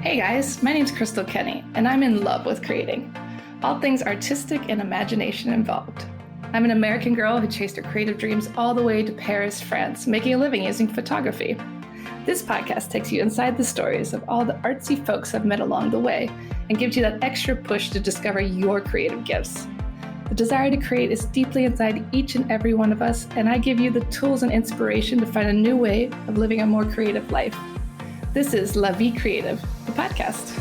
Hey guys, my name's Crystal Kenny, and I'm in love with creating. All things artistic and imagination involved. I'm an American girl who chased her creative dreams all the way to Paris, France, making a living using photography. This podcast takes you inside the stories of all the artsy folks I've met along the way and gives you that extra push to discover your creative gifts. The desire to create is deeply inside each and every one of us, and I give you the tools and inspiration to find a new way of living a more creative life. This is La Vie Creative, the podcast.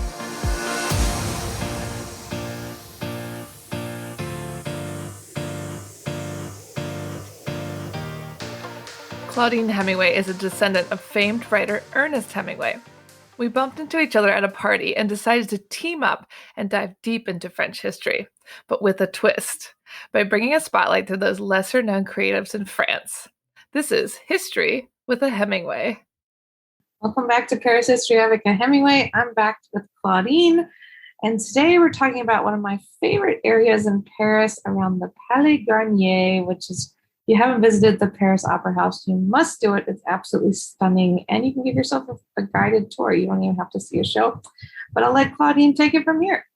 Claudine Hemingway is a descendant of famed writer Ernest Hemingway. We bumped into each other at a party and decided to team up and dive deep into French history, but with a twist, by bringing a spotlight to those lesser-known creatives in France. This is History with a Hemingway. Welcome back to Paris History, Avec, Hemingway. I'm back with Claudine, and today we're talking about one of my favorite areas in Paris around the Palais Garnier, which is, if you haven't visited the Paris Opera House, you must do it. It's absolutely stunning, and you can give yourself a guided tour. You don't even have to see a show, but I'll let Claudine take it from here.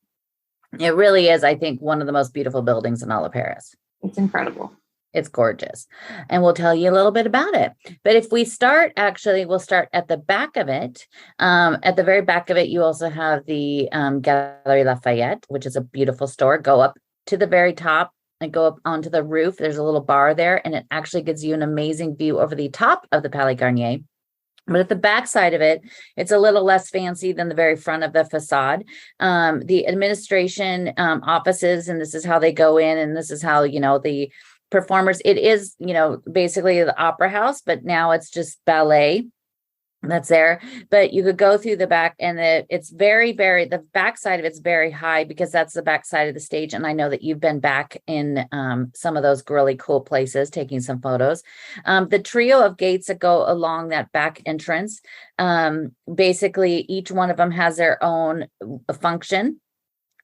It really is, I think, one of the most beautiful buildings in all of Paris. It's incredible. It's gorgeous. And we'll tell you a little bit about it. But if we start, we'll start at the back of it. At the very back of it, you also have the Galerie Lafayette, which is a beautiful store. Go up to the very top and go up onto the roof. There's a little bar there, and it actually gives you an amazing view over the top of the Palais Garnier. But at the back side of it, it's a little less fancy than the very front of the facade. The administration offices, and this is how they go in, and this is how, the performers, it is, basically the opera house, but now it's just ballet that's there. But you could go through the back, and it's very, very, the back side of it's very high because that's the back side of the stage. And I know that you've been back in some of those really cool places taking some photos. The trio of gates that go along that back entrance, basically each one of them has their own function.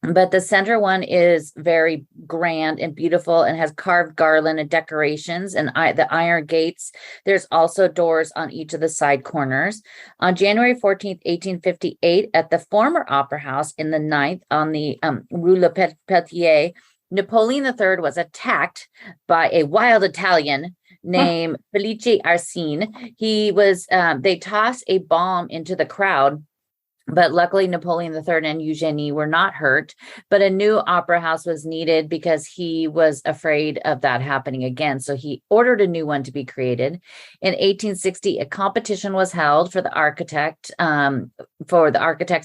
But the center one is very grand and beautiful and has carved garland and decorations and the iron gates. There's also doors on each of the side corners. On January 14th, 1858, at the former Opera House in the 9th on the Rue Le Peltier, Napoleon III was attacked by a wild Italian named Felice Arsine. They tossed a bomb into the crowd, but luckily Napoleon III and Eugenie were not hurt, but a new opera house was needed because he was afraid of that happening again. So he ordered a new one to be created. In 1860, a competition was held for the architects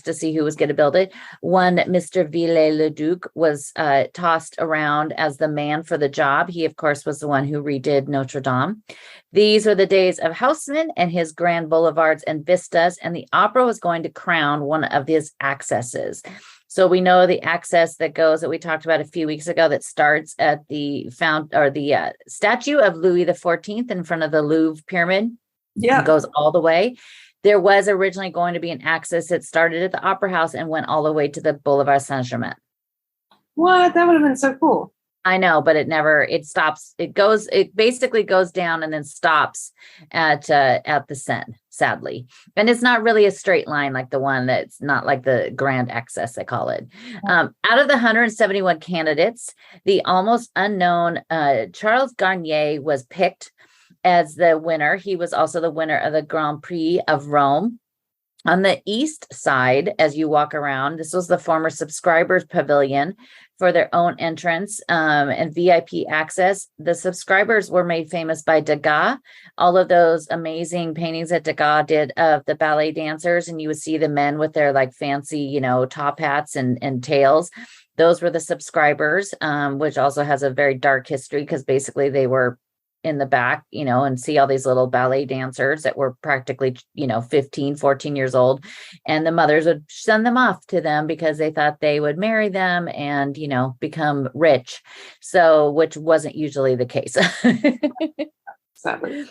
to see who was going to build it. One Mr. Viollet-le-Duc was tossed around as the man for the job. He, of course, was the one who redid Notre Dame. These were the days of Haussmann and his grand boulevards and vistas, and the opera was going to crown one of his accesses. So we know the access that we talked about a few weeks ago that starts at the statue of Louis XIV in front of the Louvre pyramid. Yeah, it goes all the way. There was originally going to be an access that started at the Opera House and went all the way to the Boulevard Saint-Germain. What? That would have been so cool. I know, but it stops. It basically goes down and then stops at the Seine, sadly. And it's not really a straight line like the one that's not like the Grand Access, they call it. Out of the 171 candidates, the almost unknown Charles Garnier was picked as the winner. He was also the winner of the Grand Prix of Rome. On the east side, as you walk around, this was the former subscribers pavilion for their own entrance and VIP access. The subscribers were made famous by Degas. All of those amazing paintings that Degas did of the ballet dancers, and you would see the men with their like fancy, top hats and tails. Those were the subscribers, which also has a very dark history because basically they were in the back, and see all these little ballet dancers that were practically, 15, 14 years old. And the mothers would send them off to them because they thought they would marry them and, become rich. So, which wasn't usually the case. Sadly.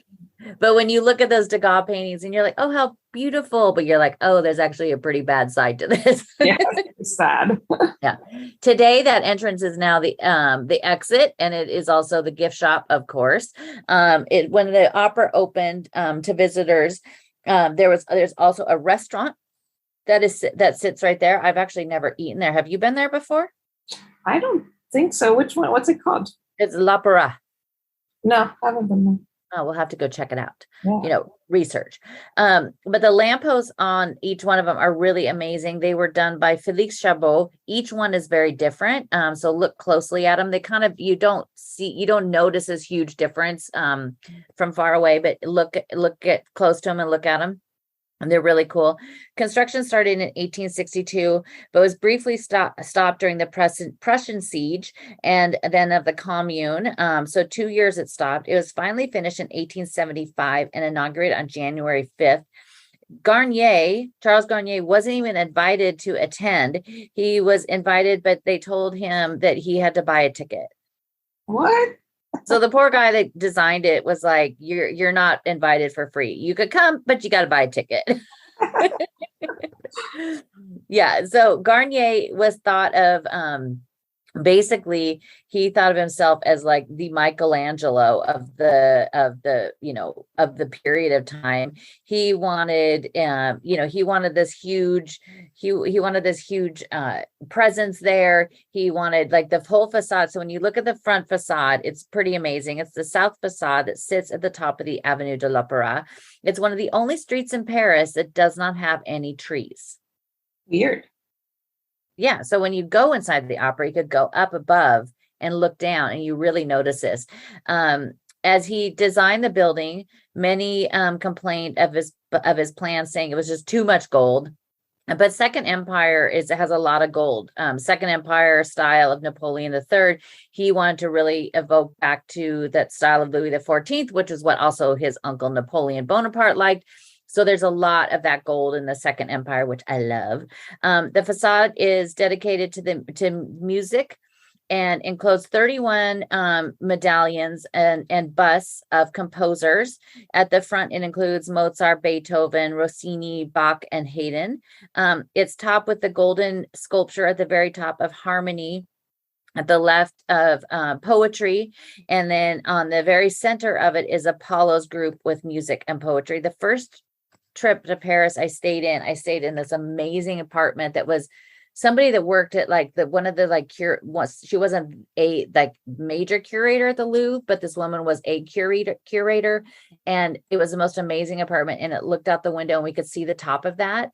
But when you look at those Degas paintings and you're like, oh, how beautiful, but you're like, oh, there's actually a pretty bad side to this. Yeah, it's sad. Yeah. Today, that entrance is now the exit, and it is also the gift shop, of course. When the opera opened to visitors, there's also a restaurant that sits right there. I've actually never eaten there. Have you been there before? I don't think so. Which one? What's it called? It's L'Opera. No, I haven't been there. Oh, we'll have to go check it out. Yeah. Research. But the lampposts on each one of them are really amazing. They were done by Félix Chabot. Each one is very different. So look closely at them. They kind of, you don't notice this huge difference from far away, but get close to them and look at them. And they're really cool. Construction started in 1862, but was briefly stopped during the Prussian siege and then of the Commune. So 2 years it stopped. It was finally finished in 1875 and inaugurated on January 5th. Charles Garnier wasn't even invited to attend. He was invited, but they told him that he had to buy a ticket. What? So the poor guy that designed it was like, you're not invited for free. You could come, but you got to buy a ticket. Yeah. So Garnier was thought of, basically he thought of himself as like the Michelangelo of the period of time. He wanted this huge presence there. He wanted like the whole facade. So when you look at the front facade, it's pretty amazing. It's the south facade that sits at the top of the Avenue de l'Opéra. It's one of the only streets in Paris that does not have any trees. Weird. Yeah. So when you go inside the opera, you could go up above and look down, and you really notice this. As he designed the building, many complained of his plans, saying it was just too much gold. But Second Empire has a lot of gold. Second Empire style of Napoleon III, he wanted to really evoke back to that style of Louis XIV, which is what also his uncle Napoleon Bonaparte liked. So there's a lot of that gold in the Second Empire, which I love. The facade is dedicated to music and includes 31 medallions and busts of composers. At the front, it includes Mozart, Beethoven, Rossini, Bach, and Haydn. It's topped with the golden sculpture at the very top of Harmony, at the left of poetry, and then on the very center of it is Apollo's group with music and poetry. The first trip to Paris I stayed in this amazing apartment that was somebody that worked at like she wasn't a like major curator at the Louvre, but this woman was a curator, and it was the most amazing apartment, and it looked out the window and we could see the top of that.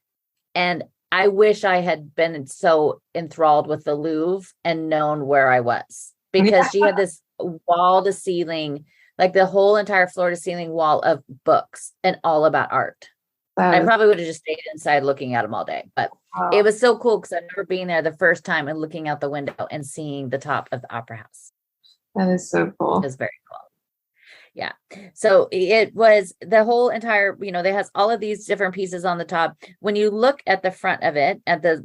And I wish I had been so enthralled with the Louvre and known where I was, because she had this wall to ceiling, like the whole entire floor to ceiling wall of books and all about art. I probably would have just stayed inside looking at them all day, but it was so cool because I remember being there the first time and looking out the window and seeing the top of the opera house. That is so cool. It was very cool. Yeah. So it was the whole entire, they has all of these different pieces on the top. When you look at the front of it, at the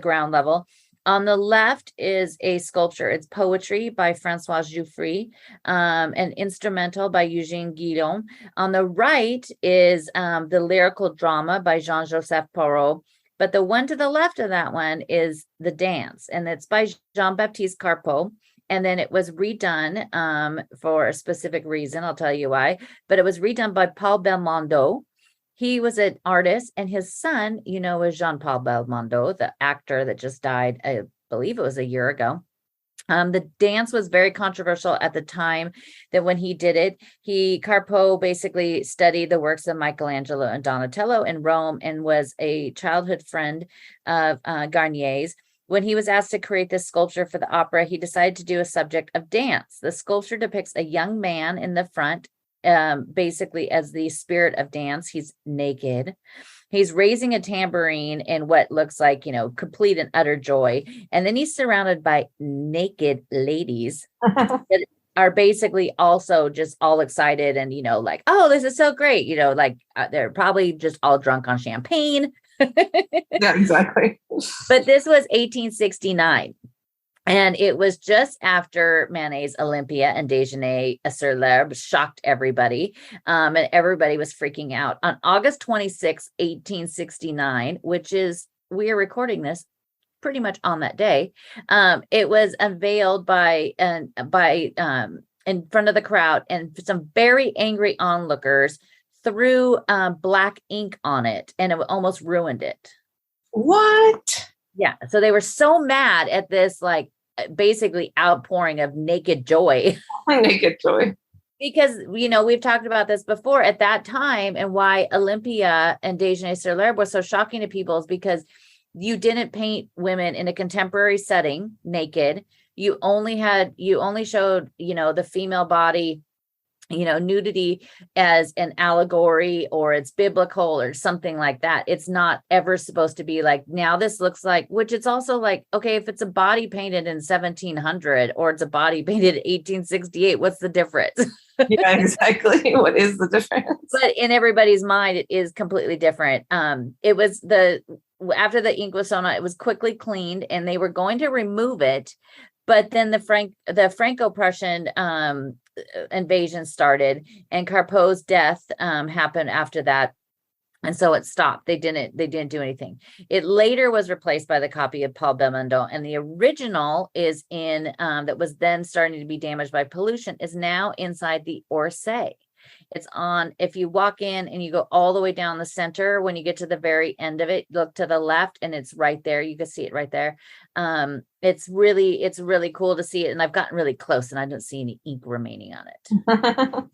ground level, on the left is a sculpture. It's poetry by François Jouffry, an instrumental by Eugène Guillaume. On the right is the lyrical drama by Jean-Joseph Porot. But the one to the left of that one is the dance, and it's by Jean-Baptiste Carpeau. And then it was redone for a specific reason. I'll tell you why. But it was redone by Paul Belmondo. He was an artist, and his son, is Jean-Paul Belmondo, the actor that just died, I believe it was a year ago. The dance was very controversial at the time that when he did it, Carpeau basically studied the works of Michelangelo and Donatello in Rome and was a childhood friend of Garnier's. When he was asked to create this sculpture for the opera, he decided to do a subject of dance. The sculpture depicts a young man in the front, basically as the spirit of dance. He's naked. He's raising a tambourine in what looks like, complete and utter joy. And then he's surrounded by naked ladies that are basically also just all excited and, like, oh, this is so great. They're probably just all drunk on champagne. Yeah, exactly. But this was 1869. And it was just after Manet's Olympia and Déjeuner sur l'herbe shocked everybody. And everybody was freaking out. On August 26, 1869, which is, we are recording this pretty much on that day, it was unveiled in front of the crowd, and some very angry onlookers threw black ink on it, and it almost ruined it. What? Yeah. So they were so mad at this, like basically outpouring of naked joy. Naked joy. Because, we've talked about this before at that time, and why Olympia and Déjeuner sur l'Herbe was so shocking to people is because you didn't paint women in a contemporary setting naked. You only showed, the female body, nudity as an allegory, or it's biblical or something like that. It's not ever supposed to be like, now this looks like, which it's also like, okay, if it's a body painted in 1700 or it's a body painted in 1868, what's the difference? Yeah, exactly. What is the difference? But in everybody's mind, it is completely different. It was after the ink was sewn on, it was quickly cleaned, and they were going to remove it. But then the Franco-Prussian invasion started, and Carpeau's death happened after that. And so it stopped. They didn't do anything. It later was replaced by the copy of Paul Belmondo, and the original is in that was then starting to be damaged by pollution, is now inside the Orsay. It's on, if you walk in and you go all the way down the center, when you get to the very end of it, look to the left and it's right there. You can see it right there. It's really cool to see it. And I've gotten really close and I don't see any ink remaining on it.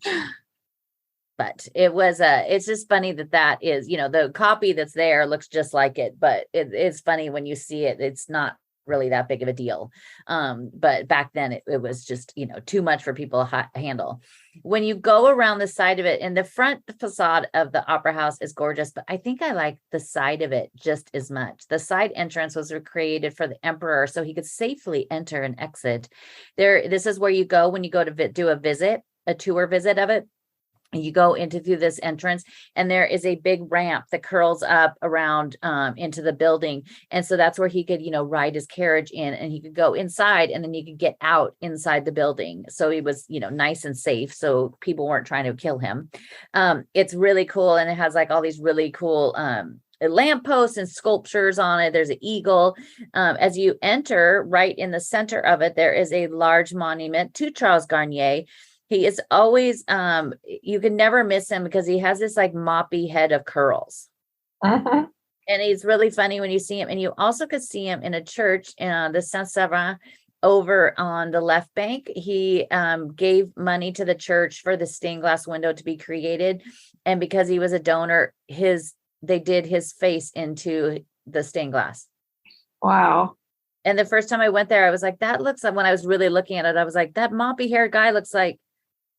But it's just funny that is, the copy that's there looks just like it, but it's funny when you see it, it's not really that big of a deal. But back then it was just, too much for people to handle. When you go around the side of it, and the front facade of the Opera House is gorgeous, but I think I like the side of it just as much. The side entrance was created for the emperor so he could safely enter and exit. This is where you go when you go to do a tour visit of it. You go through this entrance, and there is a big ramp that curls up around into the building. And so that's where he could, ride his carriage in, and he could go inside, and then you could get out inside the building. So he was, nice and safe. So people weren't trying to kill him. It's really cool. And it has like all these really cool lampposts and sculptures on it. There's an eagle. As you enter, right in the center of it, there is a large monument to Charles Garnier. He is always, you can never miss him because he has this like moppy head of curls. Uh-huh. And he's really funny when you see him. And you also could see him in a church, the Saint-Savin over on the left bank. He gave money to the church for the stained glass window to be created. And because he was a donor, they did his face into the stained glass. Wow. And the first time I went there, I was like, that looks like, when I was really looking at it, I was like, that moppy haired guy looks like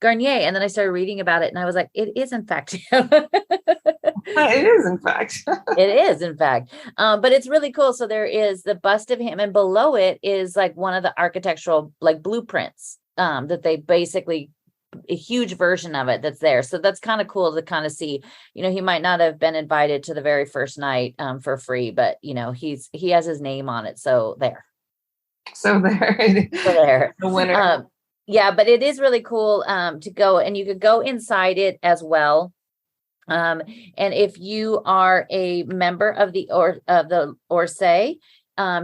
Garnier. And then I started reading about it, and I was like, it is in fact him. It is in fact. It is in fact. But it's really cool. So there is the bust of him, and below it is like one of the architectural like blueprints that they basically, a huge version of it that's there. So that's kind of cool to kind of see. He might not have been invited to the very first night for free, but he has his name on it. So there. So there. The winner. Yeah, but it is really cool to go, and you could go inside it as well. And if you are a member of the Orsay,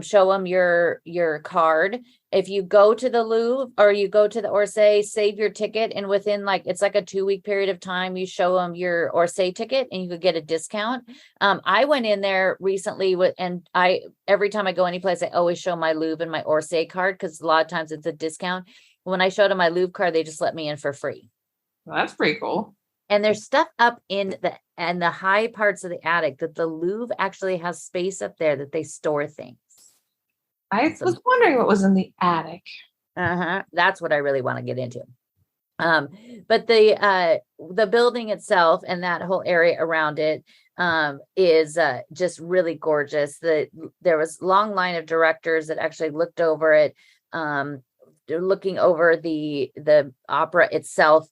show them your card. If you go to the Louvre or you go to the Orsay, save your ticket, and within it's like a 2-week period of time, you show them your Orsay ticket and you could get a discount. I went in there recently every time I go anyplace, I always show my Louvre and my Orsay card because a lot of times it's a discount. When I showed them my Louvre card, they just let me in for free. Well, that's pretty cool. And there's stuff up in the high parts of the attic that the Louvre actually has space up there that they store things. I was wondering what was in the attic. That's what I really want to get into. But the building itself and that whole area around it is just really gorgeous. There was a long line of directors that actually looked over it, looking over the opera itself.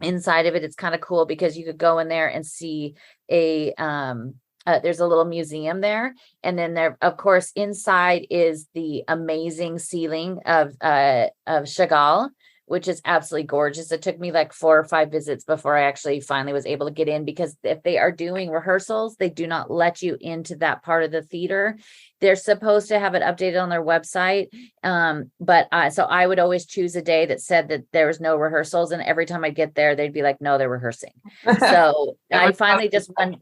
Inside of it, it's kind of cool because you could go in there and see there's a little museum there. And then there, of course, inside is the amazing ceiling of Chagall, which is absolutely gorgeous. It took me like 4 or 5 visits before I actually finally was able to get in, because if they are doing rehearsals, they do not let you into that part of the theater. They're supposed to have it updated on their website. So I would always choose a day that said that there was no rehearsals. And every time I get there, they'd be like, no, they're rehearsing. So I finally just went,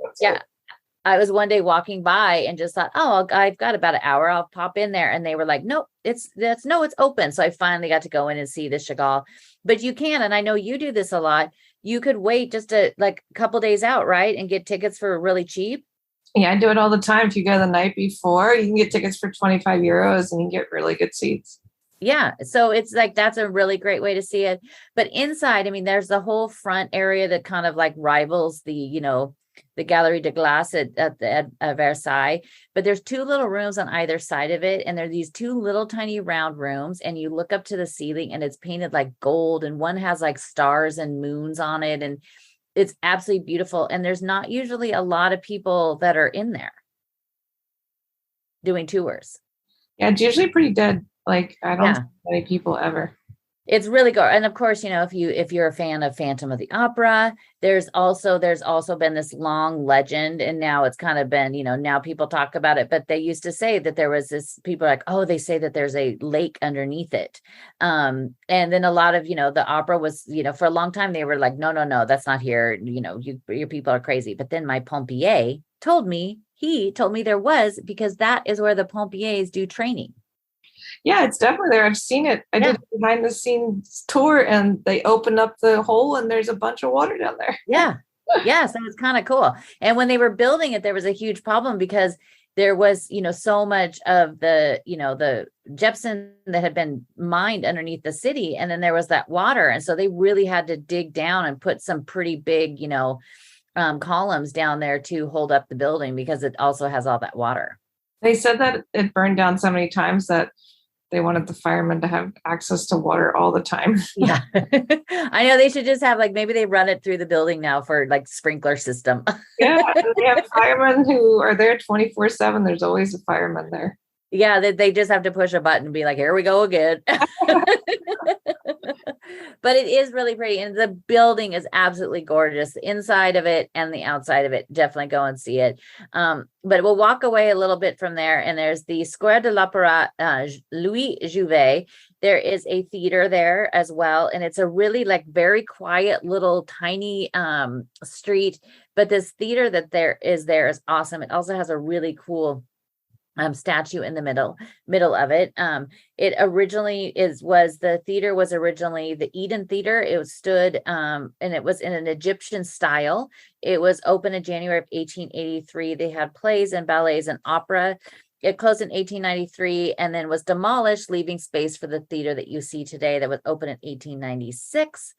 I was one day walking by and just thought, oh, I've got about an hour. I'll pop in there. And they were like, no, it's open. So I finally got to go in and see the Chagall. But you can, and I know you do this a lot. You could wait just a couple days out, right? And get tickets for really cheap. Yeah, I do it all the time. If you go the night before, you can get tickets for 25 euros and you get really good seats. Yeah. So it's like, that's a really great way to see it. But inside, I mean, there's the whole front area that kind of like rivals the Galerie de Glace at Versailles, but there's two little rooms on either side of it. And there are these two little tiny round rooms, and you look up to the ceiling and it's painted like gold, and one has like stars and moons on it. And it's absolutely beautiful. And there's not usually a lot of people that are in there doing tours. Yeah, it's usually pretty dead. Like I don't see many people ever. It's really good. And of course, if you're a fan of Phantom of the Opera, there's also been this long legend, and now it's kind of been, now people talk about it, but they used to say that there was this, people are like, oh, they say that there's a lake underneath it. And then a lot of, the opera was, for a long time, they were like, no, that's not here. Your people are crazy. But then my pompier told me there was, because that is where the pompiers do training. Yeah, it's definitely there. I've seen it. I did a behind the scenes tour, and they open up the hole and there's a bunch of water down there. Yeah. Yeah. So it's kind of cool. And when they were building it, there was a huge problem because there was, so much of the gypsum that had been mined underneath the city. And then there was that water. And so they really had to dig down and put some pretty big, columns down there to hold up the building, because it also has all that water. They said that it burned down so many times that they wanted the firemen to have access to water all the time. Yeah. I know they should just have maybe they run it through the building now for sprinkler system. Yeah. They have firemen who are there 24/7. There's always a fireman there. Yeah. They just have to push a button and be like, here we go again. But it is really pretty. And the building is absolutely gorgeous. The inside of it and the outside of it, definitely go and see it. But we'll walk away a little bit from there. And there's the Square de l'Opéra Louis Jouvet. There is a theater there as well. And it's a really very quiet little tiny street. But this theater that there is awesome. It also has a really cool statue in the middle of it. It originally the theater was originally the Eden Theater. It stood and it was in an Egyptian style. It was open in January of 1883. They had plays and ballets and opera. It closed in 1893 and then was demolished, leaving space for the theater that you see today that was open in 1896.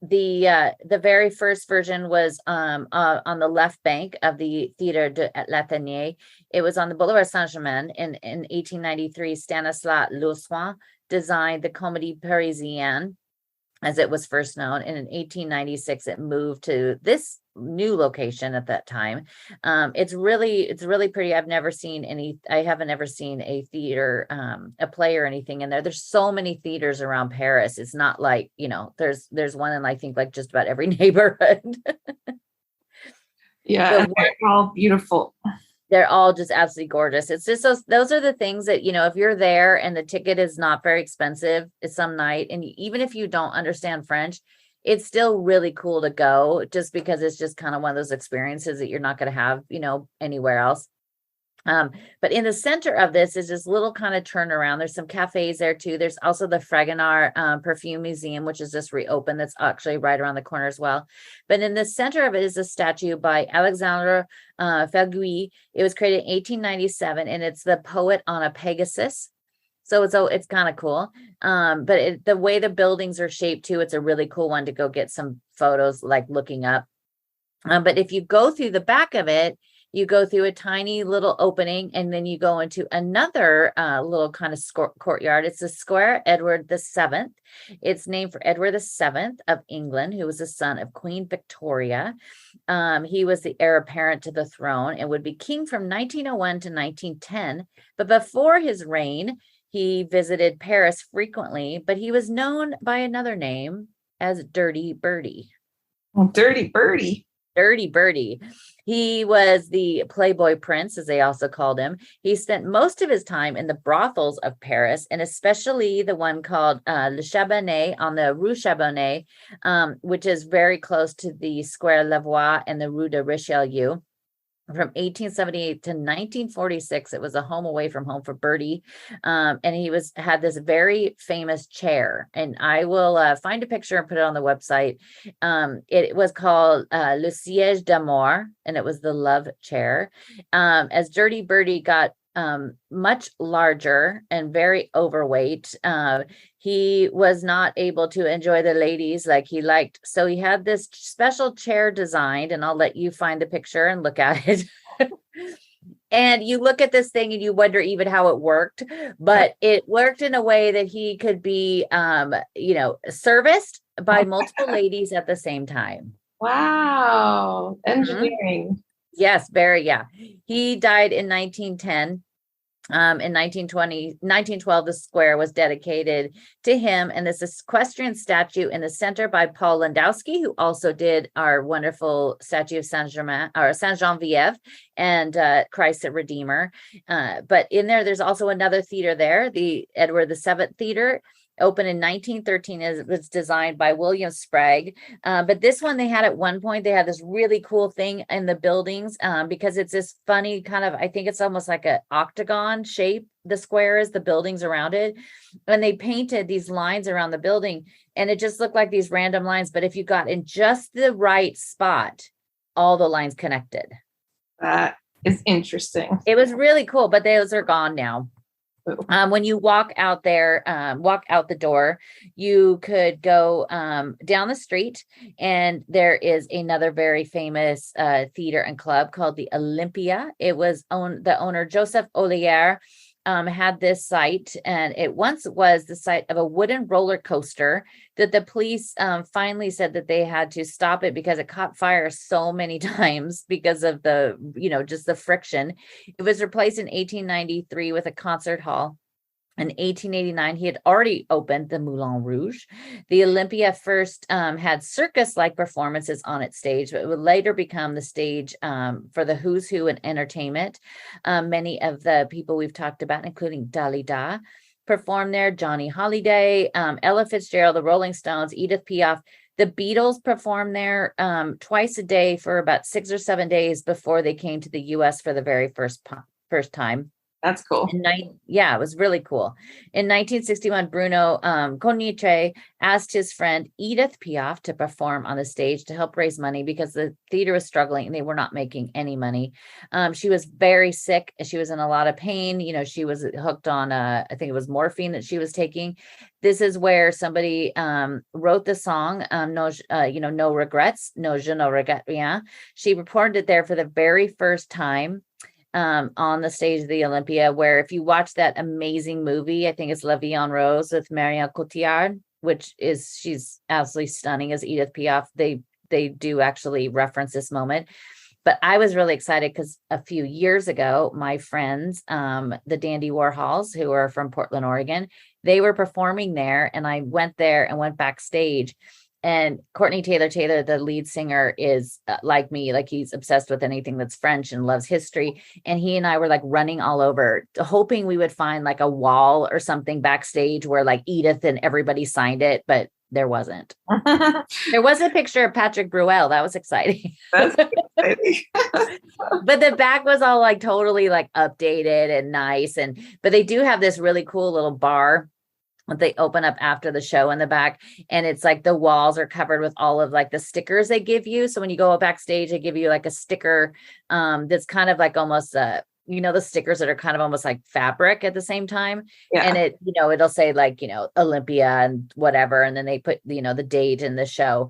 The very first version was on the left bank of the Theater de l'Athénée. It was on the Boulevard Saint-Germain. In 1893, Stanislas Loussouin designed the Comédie Parisienne, as it was first known. And in 1896, it moved to this new location at that time. It's really pretty. I haven't ever seen a theater, a play or anything in there. There's so many theaters around Paris. It's not like, there's one in, I think, just about every neighborhood. Yeah, they're all beautiful. They're all just absolutely gorgeous. It's just those are the things that, if you're there and the ticket is not very expensive, it's some night, and even if you don't understand French, it's still really cool to go, just because it's just kind of one of those experiences that you're not going to have, anywhere else. But in the center of this is this little kind of turnaround. There's some cafes there too. There's also the Fragonard Perfume Museum, which is just reopened. That's actually right around the corner as well. But in the center of it is a statue by Alexandre Ferguy. It was created in 1897, and it's the poet on a Pegasus. So it's kind of cool. But the way the buildings are shaped too, it's a really cool one to go get some photos, looking up. But if you go through the back of it, you go through a tiny little opening, and then you go into another little kind of courtyard. It's the Square Edward VII. It's named for Edward VII of England, who was the son of Queen Victoria. He was the heir apparent to the throne and would be king from 1901 to 1910. But before his reign, he visited Paris frequently, but he was known by another name as Dirty Birdie. Well, Dirty Birdie. Dirty Birdie. He was the Playboy Prince, as they also called him. He spent most of his time in the brothels of Paris, and especially the one called Le Chabanais on the Rue Chabanais, which is very close to the Square Lavoie and the Rue de Richelieu. from 1878 to 1946. It was a home away from home for Bertie. And he had this very famous chair. And I will find a picture and put it on the website. It was called Le Siège d'Amour, and it was the love chair. As Dirty Bertie got much larger and very overweight, he was not able to enjoy the ladies like he liked. So he had this special chair designed, and I'll let you find the picture and look at it. And you look at this thing and you wonder even how it worked, but it worked in a way that he could be, serviced by multiple ladies at the same time. Wow. Engineering. Yes, very, yeah. He died in 1910. In 1912, the square was dedicated to him, and this equestrian statue in the center by Paul Landowski, who also did our wonderful statue of Saint-Geneviève and Christ the Redeemer. But in there's also another theater there, the Edward VII Theater. Opened in 1913. It was designed by William Sprague. But this one, they had at one point, they had this really cool thing in the buildings because it's this funny kind of, I think it's almost like an octagon shape, the square is, the buildings around it. And they painted these lines around the building, and it just looked like these random lines. But if you got in just the right spot, all the lines connected. That is interesting. It was really cool, but those are gone now. When you walk out there, walk out the door, you could go down the street, and there is another very famous theater and club called the Olympia. It was the owner, Joseph Ollier, had this site, and it once was the site of a wooden roller coaster that the police finally said that they had to stop it because it caught fire so many times because of the, just the friction. It was replaced in 1893 with a concert hall. In 1889, he had already opened the Moulin Rouge. The Olympia first had circus-like performances on its stage, but it would later become the stage for the who's who in entertainment. Many of the people we've talked about, including Dalida, performed there. Johnny Holiday, Ella Fitzgerald, the Rolling Stones, Edith Piaf. The Beatles performed there twice a day for about 6 or 7 days before they came to the U.S. for the very first time. That's cool. It was really cool. In 1961, Bruno Cognitre asked his friend Edith Piaf to perform on the stage to help raise money because the theater was struggling and they were not making any money. She was very sick. She was in a lot of pain. She was hooked on, I think it was morphine that she was taking. This is where somebody wrote the song, No Regrets, No Je ne regrette rien. She performed it there for the very first time. On the stage of the Olympia, where if you watch that amazing movie, I think it's La Vie en Rose with Marion Cotillard, she's absolutely stunning as Edith Piaf. They do actually reference this moment. But I was really excited because a few years ago, my friends, the Dandy Warhols, who are from Portland, Oregon, they were performing there, and I went there and went backstage. And Courtney Taylor, the lead singer, is like me, like he's obsessed with anything that's French and loves history. And he and I were like running all over, hoping we would find like a wall or something backstage where like Edith and everybody signed it, but there wasn't. There was a picture of Patrick Bruel. That was exciting. That's exciting. But the back was all like totally like updated and nice. But they do have this really cool little bar that they open up after the show in the back, and it's like the walls are covered with all of like the stickers they give you. So when you go backstage, they give you like a sticker that's kind of like almost the stickers that are kind of almost like fabric at the same time. Yeah. And it, it'll say like, Olympia and whatever. And then they put, the date and the show.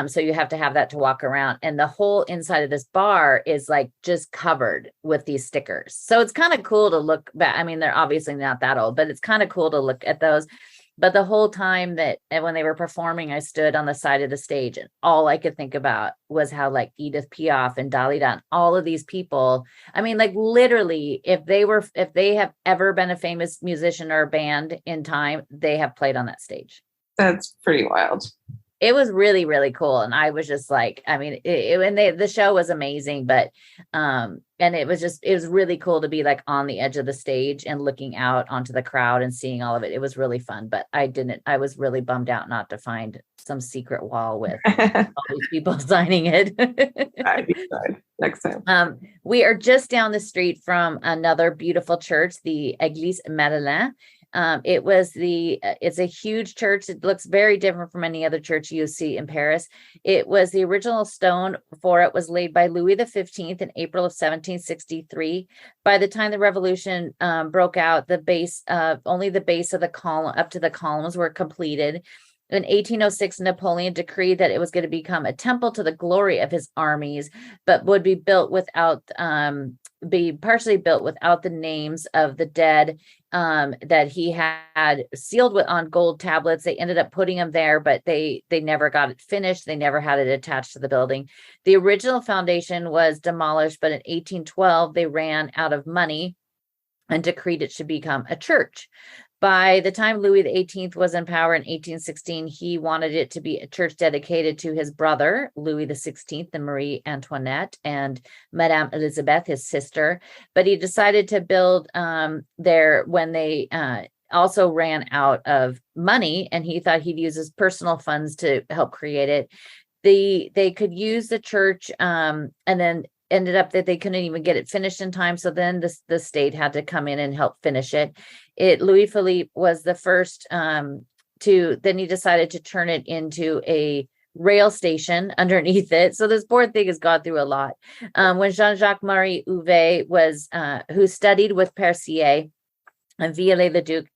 So you have to have that to walk around. And the whole inside of this bar is like just covered with these stickers. So it's kind of cool to look back. I mean, they're obviously not that old, but it's kind of cool to look at those. But the whole time when they were performing, I stood on the side of the stage, and all I could think about was how like Edith Piaf and Dalida and all of these people, I mean, like literally, if they have ever been a famous musician or a band in time, they have played on that stage. That's pretty wild. it was really, really cool. And I was just like, I mean, the show was amazing, but, and it was really cool to be like on the edge of the stage and looking out onto the crowd and seeing all of it. It was really fun, but I was really bummed out not to find some secret wall with all these people signing it. Next time. We are just down the street from another beautiful church, the Église Madeline. It's a huge church. It looks very different from any other church you see in Paris. It was the original stone for it was laid by Louis XV in April of 1763. By the time the revolution broke out, only the base of the column up to the columns were completed. In 1806, Napoleon decreed that it was going to become a temple to the glory of his armies, but would be partially built without the names of the dead that he had sealed on gold tablets. They ended up putting them there, but they never got it finished. They never had it attached to the building. The original foundation was demolished, but in 1812, they ran out of money and decreed it should become a church. By the time Louis XVIII was in power in 1816, he wanted it to be a church dedicated to his brother, Louis XVI, and Marie Antoinette, and Madame Elizabeth, his sister. But he decided to build there when they also ran out of money, and he thought he'd use his personal funds to help create it. They could use the church, and then ended up that they couldn't even get it finished in time. So then the state had to come in and help finish it. Louis Philippe was the first then he decided to turn it into a rail station underneath it. So this poor thing has gone through a lot. When Jean-Jacques Marie Huvet who studied with Percier and Viollet-le-Duc,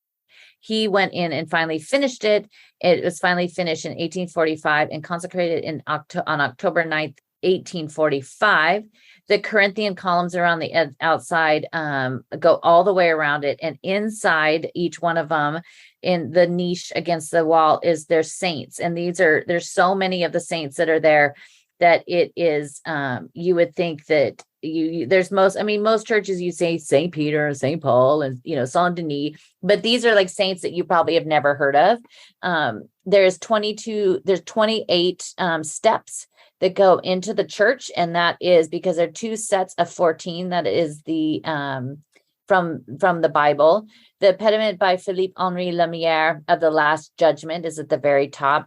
he went in and finally finished it. It was finally finished in 1845 and consecrated on October 9th, 1845. The Corinthian columns around the outside go all the way around it, and inside each one of them, in the niche against the wall, is their saints. And there's so many of the saints that are there that it is you would think that most churches you say St. Peter, St. Paul, and Saint Denis, but these are like saints that you probably have never heard of. There's 28 steps that go into the church, and that is because there are two sets of 14. That is the from the Bible. The pediment by Philippe Henri Lemierre of the Last Judgment is at the very top.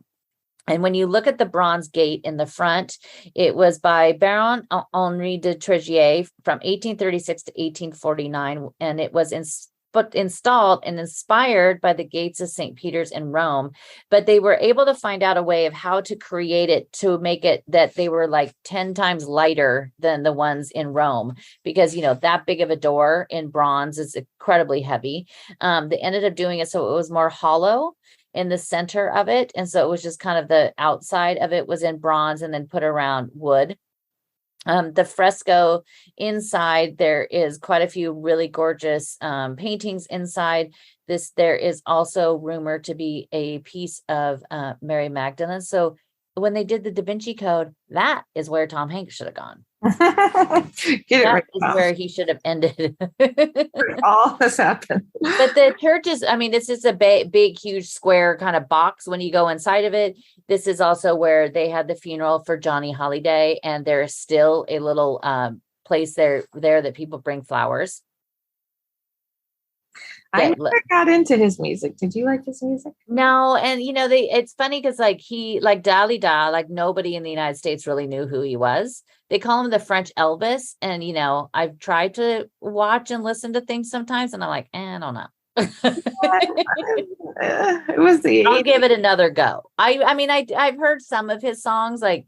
And when you look at the bronze gate in the front, it was by Baron Henri de Tregier from 1836 to 1849, and it was installed and inspired by the gates of St. Peter's in Rome. But they were able to find out a way of how to create it to make it that they were like 10 times lighter than the ones in Rome, because that big of a door in bronze is incredibly heavy. They ended up doing it so it was more hollow in the center of it, and so it was just kind of the outside of it was in bronze and then put around wood. The fresco inside, there is quite a few really gorgeous paintings inside. There is also rumored to be a piece of Mary Magdalene. So when they did the Da Vinci Code, that is where Tom Hanks should have gone. That is where he should have ended. All this happened. But the church is, this is a big, huge square kind of box when you go inside of it. This is also where they had the funeral for Johnny Hallyday, and there is still a little place there that people bring flowers. I never got into his music. Did you like his music? No, and it's funny because he Dalida, nobody in the United States really knew who he was. They call him the French Elvis, and I've tried to watch and listen to things sometimes, and I'm like, I don't know. It was I'll give it another go. I've heard some of his songs, like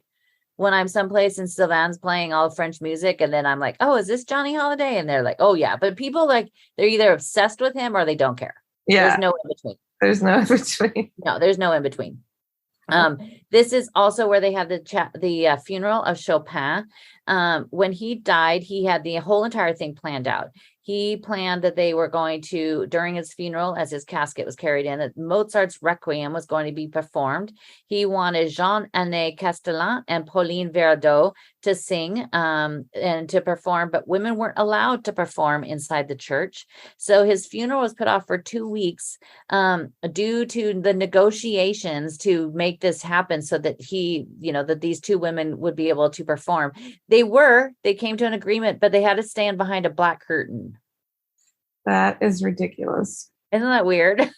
when I'm someplace and Sylvan's playing all French music, and then I'm like, oh, is this Johnny Hallyday? And they're like, oh yeah. But people they're either obsessed with him or they don't care. Yeah. There's no in between. There's no in between. No, there's no in between. This is also where they have the funeral of Chopin. When he died, he had the whole entire thing planned out. he planned that they were going to, during his funeral, as his casket was carried in, that Mozart's Requiem was going to be performed. He wanted Jean-Anne Castellan and Pauline Verdeau to sing and to perform, but women weren't allowed to perform inside the church. So his funeral was put off for 2 weeks due to the negotiations to make this happen so that that these two women would be able to perform. They came to an agreement, but they had to stand behind a black curtain. That is ridiculous. Isn't that weird?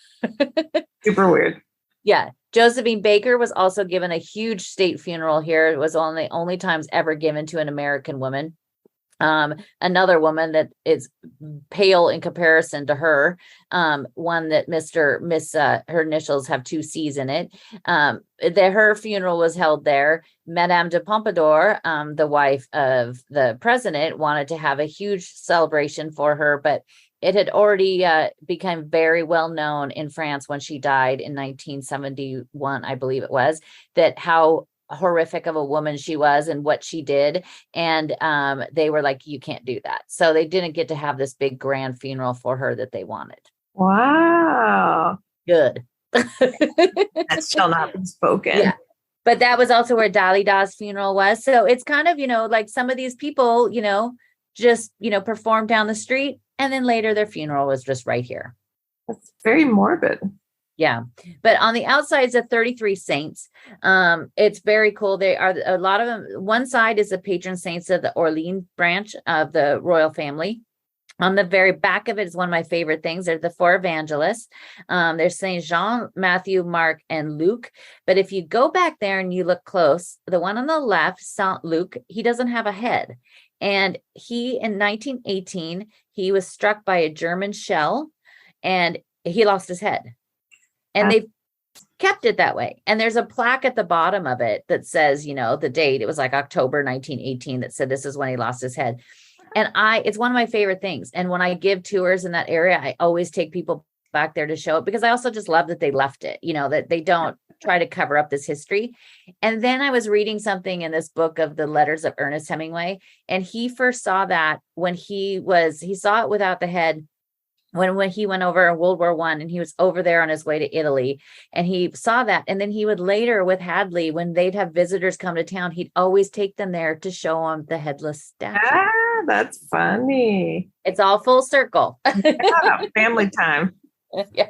Super weird. Yeah. Josephine Baker was also given a huge state funeral here. It was one of the only times ever given to an American woman. Another woman that is pale in comparison to her, one that her initials have 2 C's in it. Her funeral was held there. Madame de Pompadour, the wife of the president, wanted to have a huge celebration for her, but it had already become very well known in France when she died in 1971, I believe it was, that how horrific of a woman she was and what she did. And they were like, you can't do that. So they didn't get to have this big grand funeral for her that they wanted. Wow. Good. That shall not be spoken. Yeah. But that was also where Dalída's funeral was. So it's kind of, like some of these people, just, performed down the street. And then later their funeral was just right here. That's very morbid. Yeah. But on the outsides of 33 saints, it's very cool. They are a lot of them. One side is the patron saints of the Orleans branch of the royal family. On the very back of it is one of my favorite things. There's the 4 evangelists. There's Saint Jean, Matthew, Mark, and Luke. But if you go back there and you look close, the one on the left, Saint Luke, he doesn't have a head. And in 1918, he was struck by a German shell and he lost his head. And they've kept it that way. And there's a plaque at the bottom of it that says, the date. It was like October 1918 that said this is when he lost his head. And it's one of my favorite things. And when I give tours in that area, I always take people back there to show it, because I also just love that they left it, that they don't try to cover up this history. And then I was reading something in this book of the letters of Ernest Hemingway. And he first saw that when he saw it without the head when he went over in World War I, and he was over there on his way to Italy, and he saw that. And then he would later with Hadley, when they'd have visitors come to town, he'd always take them there to show them the headless statue. Ah, that's funny. It's all full circle. Yeah, family time. Yeah.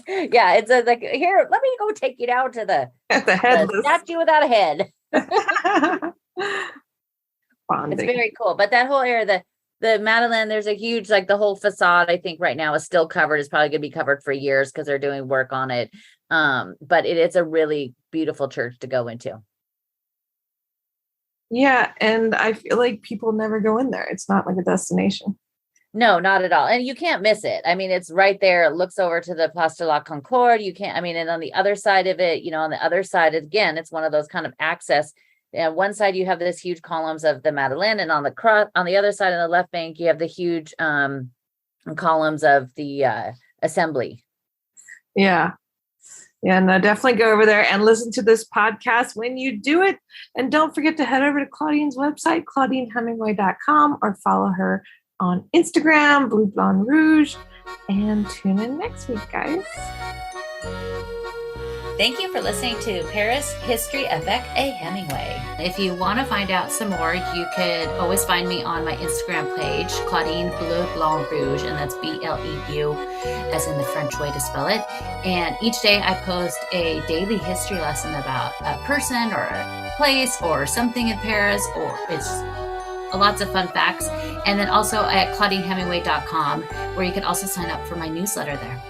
It's like, here, let me go take you down to the headless statue without a head. Bonding. It's very cool. But that whole area, the Madeline, there's a huge, the whole facade, I think right now is still covered. It's probably going to be covered for years because they're doing work on it. But it's a really beautiful church to go into. Yeah. And I feel like people never go in there. It's not like a destination. No, not at all. And you can't miss it. I mean, it's right there. It looks over to the Place de la Concorde. You can't, and on the other side of it, on the other side, again, it's one of those kind of access. And one side you have this huge columns of the Madeline, and on the other side, on the left bank, you have the huge columns of the assembly. Yeah. Yeah, no, definitely go over there and listen to this podcast when you do it. And don't forget to head over to Claudine's website, ClaudineHemingway.com, or follow her on Instagram, Blue Blonde Rouge, and tune in next week, guys. Thank you for listening to Paris History Avec Hemingway. If you want to find out some more, you could always find me on my Instagram page, Claudine Bleu Blanc Rouge, and that's BLEU, as in the French way to spell it. And each day I post a daily history lesson about a person or a place or something in Paris, or it's lots of fun facts. And then also at ClaudineHemingway.com, where you can also sign up for my newsletter there.